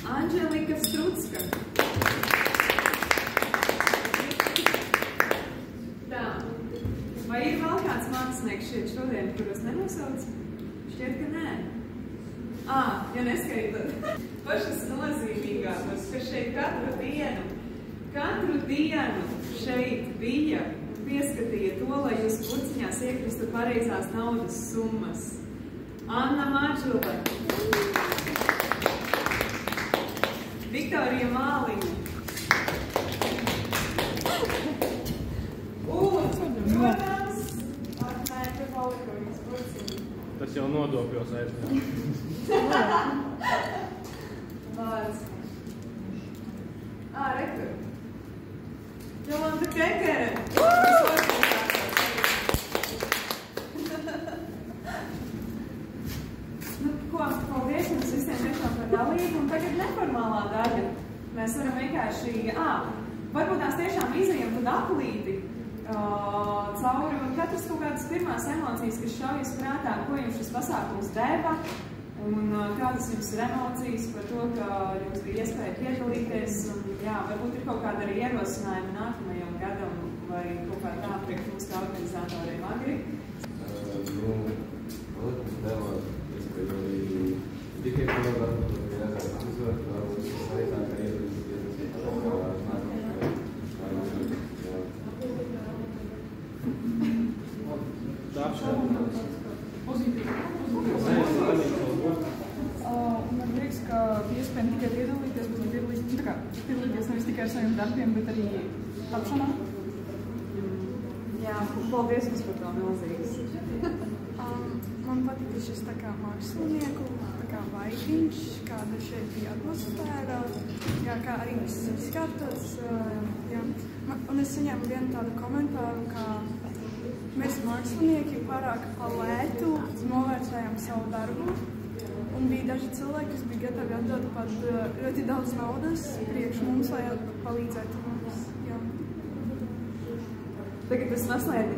Anželika Strucka. Tā. Vai ir vēl kāds mākslinieks šeit šodien, kuros nenosauc? Šķiet, ka nē. Ja neskaitot pašas nozīmīgākos, ka šeit katru dienu šeit bija un pieskatīja to, lai jūs puciņās iekristu pareizās naudas summas. Anna Mačula, Viktorija Māliņa, protams, te palika viņas puciņi. Tas jau nodokļos aizņēma. Vārds. Rekur. Jolanta Kekere. Paldies jums visiem tiešām par dalību. Un tagad neformālā daļa. Mēs varam vienkārši, varbūt tās tiešām izejam tad aplīti cauri un katrs kaut kādas pirmās emocijas, kas šaujas prātā, ko jums šis pasākums deva un kādas jums ir emocijas par to, ka jums bija iespēja piedalīties un varbūt ir kaut kāda arī ierosinājuma nākamajam gadam vai kaut kā tā priekš mums kā organizatoriem agri. Protams, deva iespēju arī tikai pilnvarot, ka jāsāk uzvar, varbūt svarīgāk arī Man liekas, ka bija iespēja ne tikai piedalīties, bet piedalīties nevis tikai ar saviem darbiem, bet arī tapšanā. Jā, paldies jums par to milzīgas. Man patika šis tā kā mākslinieku vaigiņš, kāda šeit bija atmosfēra, kā arī viss izkārtots. Un es saņēmu vienu tādu komentāru, ka mēs mākslinieki pārāk lētu novērtējam savu darbu. Un bija daži cilvēki, kas bija gatavi atdot pat ļoti daudz naudas priekš mums, lai palīdzētu mums. Tagad es mazliet